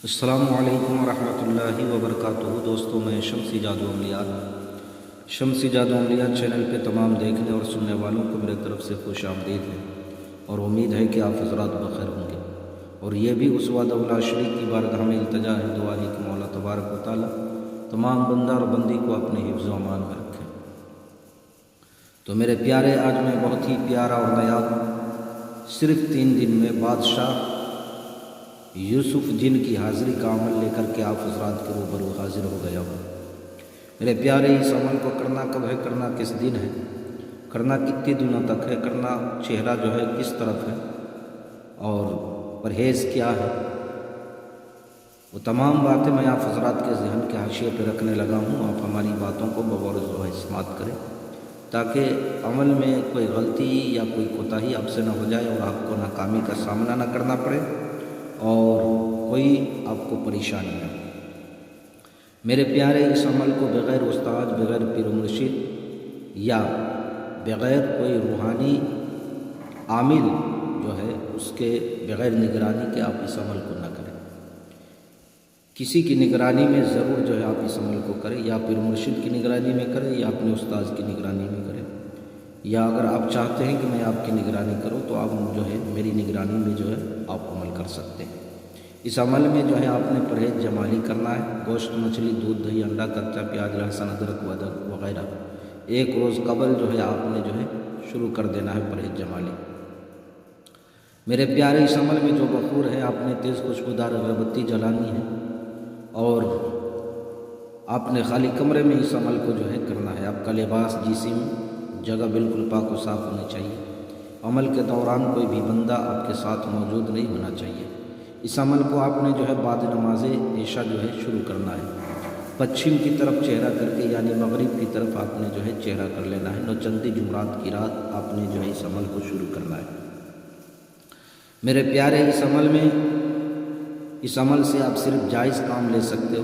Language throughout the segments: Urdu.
السلام علیکم ورحمۃ اللہ وبرکاتہ۔ دوستوں، میں شمسی جادو عملیات چینل پہ تمام دیکھنے اور سننے والوں کو میرے طرف سے خوش آمدید ہے، اور امید ہے کہ آپ حضرات بخیر ہوں گے۔ اور یہ بھی اس وعدہ اللہ شریک کی بارگاہ میں التجا ہے، دعا ہے کہ مولا تبارک و تعالیٰ تمام بندہ اور بندی کو اپنے حفظ و امان میں رکھے۔ تو میرے پیارے، آج میں بہت ہی پیارا اور نایاب، صرف 3 دن میں بادشاہ یوسف جن کی حاضری کا عمل لے کر کے آپ حضرات کے روبرو حاضر ہو گیا ہوں۔ میرے پیارے، اس عمل کو کرنا کب ہے، کرنا کس دن ہے، کرنا کتنے دنوں تک ہے، کرنا چہرہ جو ہے کس طرف ہے، اور پرہیز کیا ہے، وہ تمام باتیں میں آپ حضرات کے ذہن کے حاشیے پہ رکھنے لگا ہوں۔ آپ ہماری باتوں کو بغور و سماعت کریں تاکہ عمل میں کوئی غلطی یا کوئی کوتاہی آپ سے نہ ہو جائے اور آپ کو ناکامی کا سامنا نہ کرنا پڑے اور کوئی آپ کو پریشانی نہ ہو۔ میرے پیارے، اس عمل کو بغیر استاد، بغیر پیر و مرشد یا بغیر کوئی روحانی عامل جو ہے اس کے بغیر نگرانی کے آپ اس عمل کو نہ کریں۔ کسی کی نگرانی میں ضرور جو ہے آپ اس عمل کو کریں، یا پیر مرشد کی نگرانی میں کریں یا اپنے استاذ کی نگرانی میں کریں، یا اگر آپ چاہتے ہیں کہ میں آپ کی نگرانی کروں تو آپ جو ہے میری نگرانی میں جو ہے آپ عمل کر سکتے ہیں۔ اس عمل میں جو ہے آپ نے پرہیز جمالی کرنا ہے، گوشت، مچھلی، دودھ، دہی، انڈا، کچا پیاز، لہسن، ادرک وغیرہ 1 روز قبل جو ہے آپ نے جو ہے شروع کر دینا ہے پرہیز جمالی۔ میرے پیارے، اس عمل میں جو بخور ہے آپ نے تیز خوشبودار اگربتی جلانی ہے، اور آپ نے خالی کمرے میں اس عمل کو جو ہے کرنا ہے۔ آپ کا لباس، جسم، جگہ بالکل پاک و صاف ہونی چاہیے۔ عمل کے دوران کوئی بھی بندہ آپ کے ساتھ موجود نہیں ہونا چاہیے۔ اس عمل کو آپ نے جو ہے بعد نماز عشاء جو ہے شروع کرنا ہے۔ پچھم کی طرف چہرہ کر کے، یعنی مغرب کی طرف آپ نے جو ہے چہرہ کر لینا ہے۔ نوچندی جمعرات کی رات آپ نے جو ہے اس عمل کو شروع کرنا ہے۔ میرے پیارے، اس عمل سے آپ صرف جائز کام لے سکتے ہو،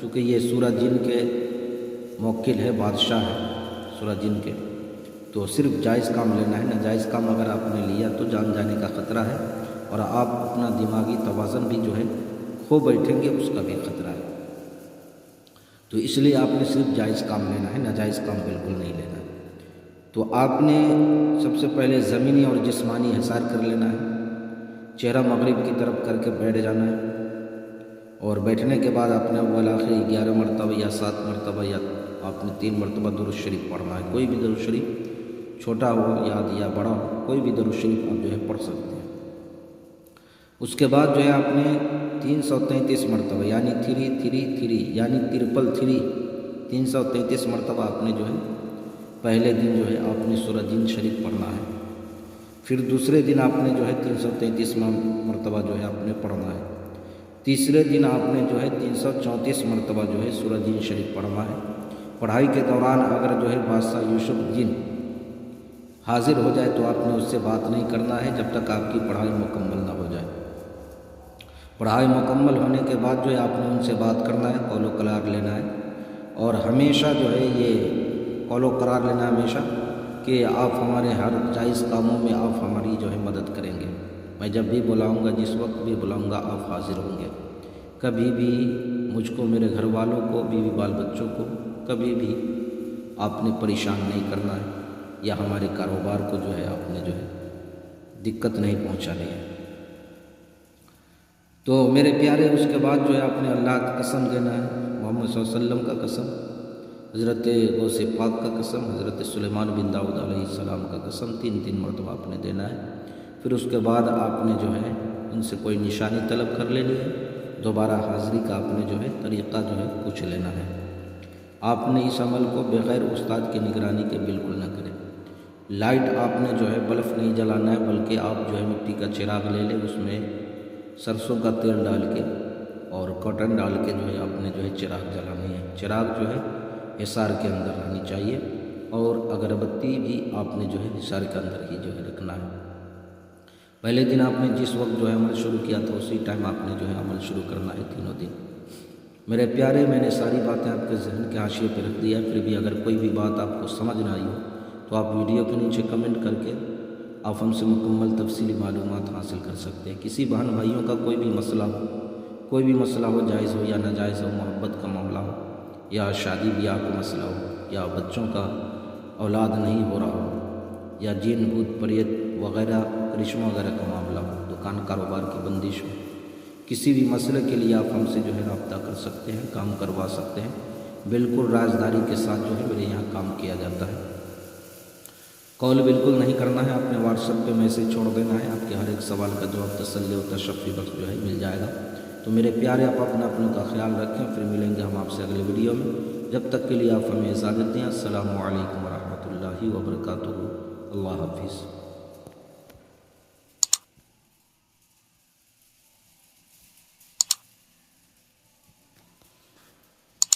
چونکہ یہ سورہ جن کے موکل ہے، بادشاہ ہے سورہ جن کے، تو صرف جائز کام لینا ہے۔ ناجائز کام اگر آپ نے لیا تو جان جانے کا خطرہ ہے، اور آپ اپنا دماغی توازن بھی جو ہے کھو بیٹھیں گے، اس کا بھی خطرہ ہے۔ تو اس لیے آپ نے صرف جائز کام لینا ہے، ناجائز کام بالکل نہیں لینا ہے۔ تو آپ نے سب سے پہلے زمینی اور جسمانی حصار کر لینا ہے، چہرہ مغرب کی طرف کر کے بیٹھ جانا ہے، اور بیٹھنے کے بعد آپ نے اول آخر 11 مرتبہ یا 7 مرتبہ یا آپ نے 3 مرتبہ درود شریف پڑھنا ہے۔ کوئی بھی درود شریف، چھوٹا ہو یاد یا بڑا ہو، کوئی بھی درود شریف آپ جو ہے پڑھ سکتے ہیں۔ اس کے بعد جو ہے آپ نے 333 مرتبہ یعنی 333 یعنی 333 مرتبہ آپ نے جو ہے پہلے دن جو ہے آپ نے سورہ جن شریف پڑھنا ہے۔ پھر دوسرے دن آپ نے جو ہے 333 مرتبہ جو ہے آپ نے پڑھنا ہے۔ تیسرے دن آپ نے جو ہے 334 مرتبہ جو ہے سورہ جن شریف پڑھنا ہے۔ پڑھائی کے دوران اگر جو ہے بادشاہ یوسف جن حاضر ہو جائے تو آپ نے اس سے بات نہیں کرنا ہے جب تک آپ کی پڑھائی مکمل نہ ہو جائے۔ پڑھائی مکمل ہونے کے بعد جو ہے آپ نے ان سے بات کرنا ہے، قول و قرار لینا ہے، اور ہمیشہ جو ہے یہ قول و قرار لینا ہمیشہ کہ آپ ہمارے ہر جائز کاموں میں آپ ہماری جو ہے مدد کریں گے۔ میں جب بھی بلاؤں گا، جس وقت بھی بلاؤں گا، آپ حاضر ہوں گے۔ کبھی بھی مجھ کو، میرے گھر والوں کو، بیوی بال بچوں کو کبھی بھی آپ نے پریشان نہیں کرنا ہے، یا ہمارے کاروبار کو جو ہے آپ نے جو ہے دقت نہیں پہنچانی ہے۔ تو میرے پیارے، اس کے بعد جو ہے آپ نے اللہ کا قسم دینا ہے، محمد صلی اللہ علیہ وسلم کا قسم، حضرت غوث پاک کا قسم، حضرت سلیمان بن داؤد علیہ السلام کا قسم 3 مرتبہ آپ نے دینا ہے۔ پھر اس کے بعد آپ نے جو ہے ان سے کوئی نشانی طلب کر لینی ہے، دوبارہ حاضری کا آپ نے جو ہے طریقہ جو ہے پوچھ لینا ہے۔ آپ نے اس عمل کو بغیر استاد کی نگرانی کے بالکل نہ کریں۔ لائٹ آپ نے جو ہے بلف نہیں جلانا ہے، بلکہ آپ جو ہے مٹی کا چراغ لے لیں، اس میں سرسوں کا تیل ڈال کے اور کاٹن ڈال کے جو ہے آپ نے جو ہے چراغ جلانی ہے۔ چراغ جو ہے حصار کے اندر رہنی چاہیے، اور اگربتی بھی آپ نے جو ہے حصار کے اندر ہی جو ہے رکھنا ہے۔ پہلے دن آپ نے جس وقت جو ہے عمل شروع کیا تھا اسی ٹائم آپ نے جو ہے عمل شروع کرنا ہے، تینوں دن۔ میرے پیارے، میں نے ساری باتیں آپ کے ذہن کے حاشیے پہ رکھ دیا ہے، پھر بھی اگر کوئی بھی بات آپ کو سمجھ نہ آئی ہو تو آپ ویڈیو کے نیچے کمنٹ کر کے آپ ہم سے مکمل تفصیلی معلومات حاصل کر سکتے ہیں۔ کسی بہن بھائیوں کا کوئی بھی مسئلہ ہو، کوئی بھی مسئلہ ہو، جائز ہو یا ناجائز ہو، محبت کا معاملہ ہو یا شادی بیاہ کا مسئلہ ہو یا بچوں کا اولاد نہیں ہو رہا ہو یا جن بھوت پریت وغیرہ کرشمہ وغیرہ کا معاملہ ہو، دکان کاروبار کی بندش ہو، کسی بھی مسئلے کے لیے آپ ہم سے جو ہے رابطہ کر سکتے ہیں، کام کروا سکتے ہیں۔ بالکل رازداری کے ساتھ جو ہے میرے یہاں کام کیا جاتا ہے۔ کال بالکل نہیں کرنا ہے، آپ نے واٹس ایپ پہ میسیج چھوڑ دینا ہے، آپ کے ہر ایک سوال کا جواب تسلی و تشفی بخش جو ہے مل جائے گا۔ تو میرے پیارے آپ اپنا کا خیال رکھیں، پھر ملیں گے ہم آپ سے اگلے ویڈیو میں۔ جب تک کے لیے آپ ہمیں اجازت دیں۔ السلام علیکم ورحمۃ اللہ وبرکاتہ۔ اللہ حافظ۔